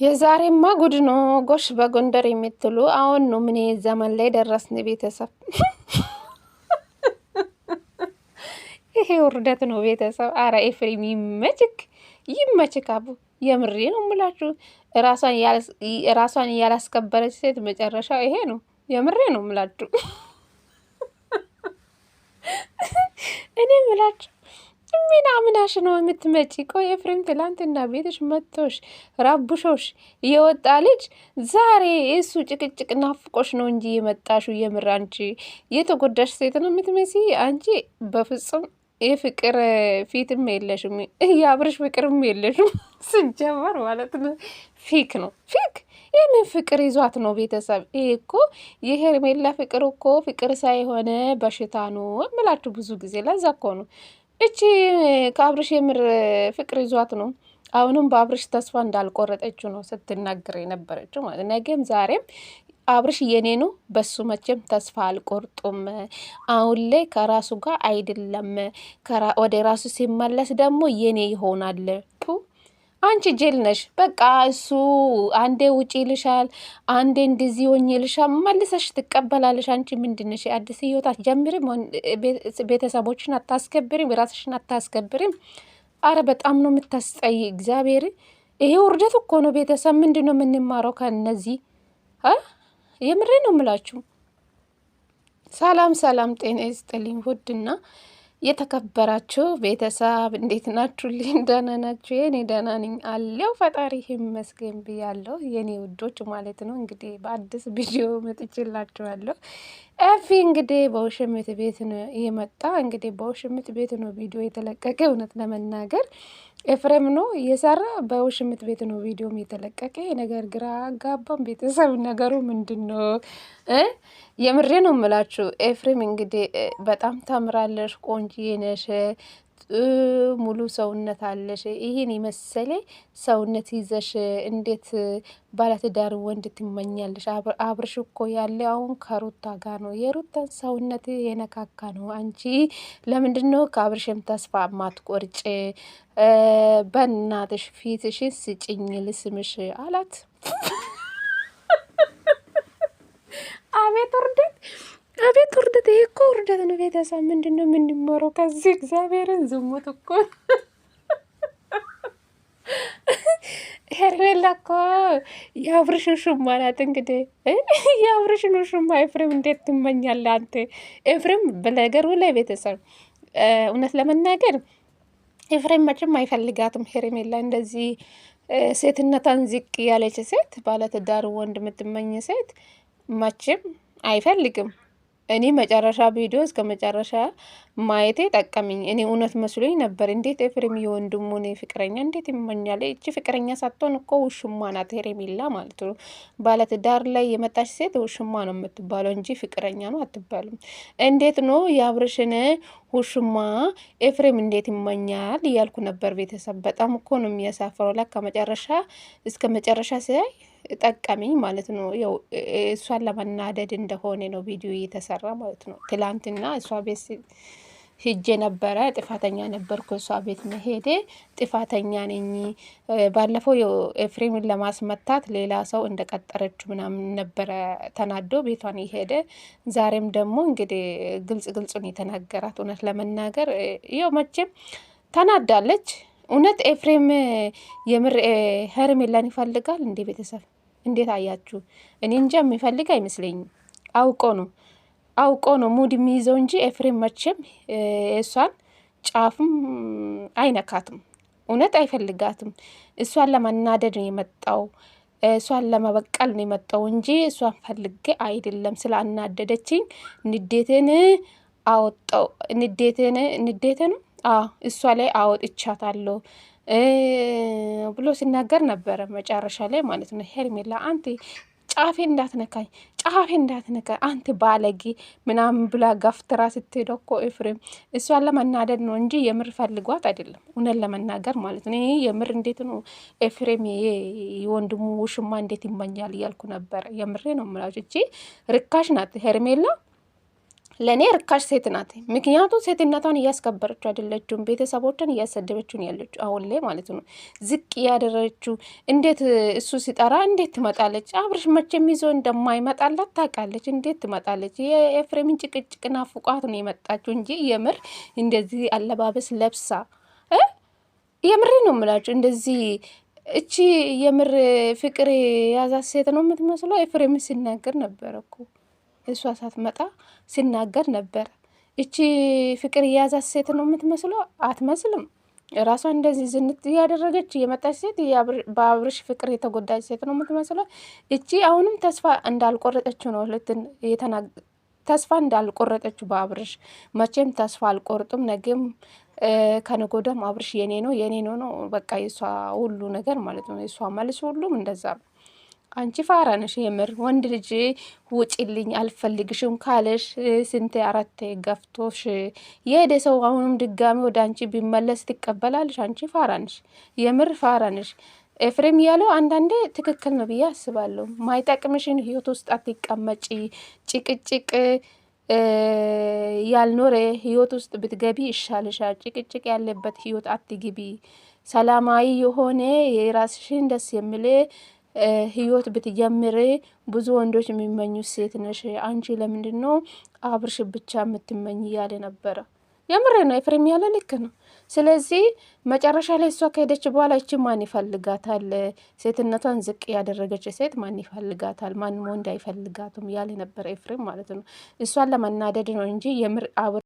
የዛሬማ ጉድ ነው። ጎሽ በጎንደር የምትሉ አሁን ነው ምን ዘመን ላይ ደረስን ቤተሰብ። ይሄ ውርደት ነው ቤተሰብ። አረ ኤፍሬም ይመችክ ይመችክ አቡ። የምሬ ነው ምላችሁ። ራሷን ያላስከበረች ሴት መጨረሻ ይሄ ነው። የምሬ ነው ምላችሁ። እኔ ምላችሁ ምናምናሽ ነው የምትመጪ? ቆይ ኤፍሬም ትላንትና ቤትሽ መጥቶሽ ራቡሾሽ የወጣ ልጅ ዛሬ እሱ ጭቅጭቅ ናፍቆሽ ነው እንጂ የመጣሹ። የምር አንቺ የተጎዳሽ ሴት ነው የምትመሲ አንቺ። በፍጹም የፍቅር ፊትም የለሽም፣ የአብርሽ ፍቅርም የለሽም። ስጀመር ማለት ነው ፊክ ነው ፊክ። የምን ፍቅር ይዟት ነው ቤተሰብ? ይሄ እኮ የሄርሜላ ፍቅር እኮ ፍቅር ሳይሆነ በሽታ ነው እምላችሁ ብዙ ጊዜ። ለዛ እኮ ነው እቺ ከአብርሽ የምር ፍቅር ይዟት ነው። አሁንም በአብርሽ ተስፋ እንዳልቆረጠችው ነው ስትናገር የነበረችው ማለት። ነገም ዛሬም አብርሽ የኔ ነው፣ በሱ መቼም ተስፋ አልቆርጡም። አሁን ላይ ከራሱ ጋር አይደለም፣ ወደ ራሱ ሲመለስ ደግሞ የኔ ይሆናል። አንቺ ጅል ነሽ። በቃ እሱ አንዴ ውጪ ይልሻል፣ አንዴ እንደዚህ ሆኝ ይልሻል፣ መልሰሽ ትቀበላለሽ። አንቺ ምንድነሽ? አዲስ ህይወት አትጀምሪም? ቤተሰቦችን አታስከብሪም? ራስሽን አታስከብሪም? አረ በጣም ነው የምታስጠይ። እግዚአብሔር ይሄ ውርደት እኮ ነው ቤተሰብ። ምንድን ነው የምንማረው ከነዚህ? የምሬ ነው የምላችሁ። ሰላም ሰላም፣ ጤና ይስጥልኝ ውድና የተከበራችሁ ቤተሰብ እንዴት ናችሁልኝ? ደህና ናችሁ? የኔ ደህና ነኝ አለው ፈጣሪ ይመስገን ብያለሁ የኔ ውዶች ማለት ነው። እንግዲህ በአዲስ ቪዲዮ መጥቼላችኋለሁ። ኤፊ እንግዲህ በውሽምት ቤት ነው የመጣ። እንግዲህ በውሽምት ቤት ነው ቪዲዮ የተለቀቀ። እውነት ለመናገር ኤፍሬም ነው የሰራ፣ በውሽምት ቤት ነው ቪዲዮም የተለቀቀ። ነገር ግራ አጋባም ቤተሰብ። ነገሩ ምንድን ነው? የምሬ ነው የምላችሁ። ኤፍሬም እንግዲህ በጣም ታምራለሽ፣ ቆንጆዬ ነሽ፣ ሙሉ ሰውነት አለሽ። ይህን የመሰለ ሰውነት ይዘሽ እንዴት ባለትዳር ወንድ ትመኛለሽ? አብርሽ እኮ ያለ አሁን ከሩታ ጋር ነው። የሩታን ሰውነት የነካካ ነው። አንቺ ለምንድን ነው ከአብርሽም ተስፋ ማትቆርጭ? በእናትሽ ፊትሽን ስጭኝ ልስምሽ አላት። አቤት ውርደት፣ አቤት ውርደት! ይሄ እኮ ውርደት ነው ቤተሰብ። ምንድን ነው የምንማረው ከዚህ? እግዚአብሔርን ዝሙት እኮ ሄርሜላ እኮ የአብርሽን ሹማ ናት። እንግዲህ የአብርሽን ሹማ ኤፍሬም እንዴት ትመኛለህ አንተ? ኤፍሬም በነገሩ ላይ ቤተሰብ እውነት ለመናገር ኤፍሬም መቼም አይፈልጋትም ሄርሜላ። እንደዚህ ሴትነቷን ዝቅ ያለች ሴት፣ ባለትዳር ወንድ የምትመኝ ሴት መቼም አይፈልግም። እኔ መጨረሻ ቪዲዮ እስከ መጨረሻ ማየቴ ጠቀመኝ። እኔ እውነት መስሎኝ ነበር። እንዴት ኤፍሬም የወንድሙን ፍቅረኛ እንዴት ይመኛል? እቺ ፍቅረኛ ሳትሆን እኮ ውሽማ ናት ሄርሜላ ማለት ነው። ባለትዳር ላይ የመጣች ሴት ውሽማ ነው የምትባለው እንጂ ፍቅረኛ ነው አትባልም። እንዴት ነው የአብርሽን ውሽማ ኤፍሬም እንዴት ይመኛል እያልኩ ነበር ቤተሰብ። በጣም እኮ ነው የሚያሳፍረው። ለካ መጨረሻ እስከ መጨረሻ ሲያይ ጠቀመኝ ማለት ነው። ያው እሷን ለመናደድ እንደሆነ ነው ቪዲዮ እየተሰራ ማለት ነው። ትላንትና እሷ ቤት ሂጄ ነበረ፣ ጥፋተኛ ነበርኩ። እሷ ቤት መሄዴ ጥፋተኛ ነኝ። ባለፈው ኤፍሬምን ለማስመታት ሌላ ሰው እንደቀጠረች ምናምን ነበረ ተናዶ ቤቷን የሄደ። ዛሬም ደግሞ እንግዲህ ግልጹን የተናገራት። እውነት ለመናገር ያው መቼም ተናዳለች። እውነት ኤፍሬም የምር ሄርሜላን ይፈልጋል እንዴ ቤተሰብ? እንዴት አያችሁ? እኔ እንጃ የሚፈልግ አይመስለኝም። አውቆ ነው ሙድ የሚይዘው እንጂ ኤፍሬም መቼም እሷን ጫፍም አይነካትም። እውነት አይፈልጋትም። እሷን ለመናደድ ነው የመጣው፣ እሷን ለመበቀል ነው የመጣው እንጂ እሷን ፈልጌ አይደለም። ስላናደደችኝ ንዴትን አወጣው። ንዴትን እሷ ላይ አወጥቻታለሁ ብሎ ሲናገር ነበረ መጨረሻ ላይ ማለት ነው። ሄርሜላ አንተ ጫፌ እንዳትነካኝ አንተ ባለጌ ምናምን ብላ ገፍትራ ስትሄድ እኮ ኤፍሬም እሷን ለመናደድ ነው እንጂ የምር ፈልጓት አይደለም። እውነት ለመናገር ማለት ነው። የምር እንዴት ነው ኤፍሬም የወንድሙ ውሽማ እንዴት ይመኛል እያልኩ ነበረ። የምሬ ነው የምላችሁ። እቺ ርካሽ ናት ሄርሜላ። ለእኔ ርካሽ ሴት ናት። ምክንያቱም ሴትነቷን እያስከበረችው አይደለችም፣ ቤተሰቦቿን እያሰደበችውን ያለችው አሁን ላይ ማለት ነው። ዝቅ እያደረችው እንዴት እሱ ሲጠራ እንዴት ትመጣለች? አብርሽ መቼም ይዞ እንደማይመጣላት ታውቃለች። እንዴት ትመጣለች? የኤፍሬምን ጭቅጭቅ ናፍቋት ነው የመጣችው እንጂ የምር እንደዚህ አለባበስ ለብሳ የምሬ ነው የምላችሁ እንደዚህ እቺ የምር ፍቅር የያዛት ሴት ነው የምትመስለው። ኤፍሬም ሲናገር ነበረ እኮ እሷ ሳትመጣ ሲናገር ነበር። እቺ ፍቅር የያዛት ሴት ነው የምትመስለው። አትመስልም። ራሷ እንደዚህ ዝንት እያደረገች የመጣች ሴት በአብርሽ ፍቅር የተጎዳች ሴት ነው የምትመስለው። እቺ አሁንም ተስፋ እንዳልቆረጠችው ነው ተስፋ እንዳልቆረጠችው በአብርሽ መቼም ተስፋ አልቆርጥም፣ ነገም ከነጎዳም አብርሽ የኔ ነው ነው በቃ የሷ ሁሉ ነገር ማለት ነው። የሷ መልስ ሁሉም እንደዛ ነው። አንቺ ፋራ ነሽ የምር። ወንድ ልጅ ውጪልኝ አልፈልግሽም ካለሽ ስንቴ አራቴ ገፍቶሽ የሄደ ሰው አሁንም ድጋሚ ወደ አንቺ ቢመለስ ትቀበላለሽ? አንቺ ፋራ ነሽ የምር ፋራ ነሽ። ኤፍሬም ያለው አንዳንዴ ትክክል ነው ብዬ አስባለሁ። ማይጠቅምሽን ህይወት ውስጥ አትቀመጪ፣ ጭቅጭቅ ያልኖረ ህይወት ውስጥ ብትገቢ ይሻልሻል። ጭቅጭቅ ያለበት ህይወት አትግቢ። ሰላማዊ የሆነ የራስሽን ደስ የሚል ህይወት ብትጀምር ብዙ ወንዶች የሚመኙ ሴት ነሽ። አንቺ ለምንድን ነው አብርሽ ብቻ የምትመኝ እያለ ነበረ። የምሬ ነው። ኤፍሬም ያለ ልክ ነው። ስለዚህ መጨረሻ ላይ እሷ ከሄደች በኋላ እቺ ማን ይፈልጋታል? ሴትነቷን ዝቅ ያደረገች ሴት ማን ይፈልጋታል? ማንም ወንድ አይፈልጋትም ያለ ነበረ ኤፍሬም ማለት ነው። እሷን ለመናደድ ነው እንጂ የምር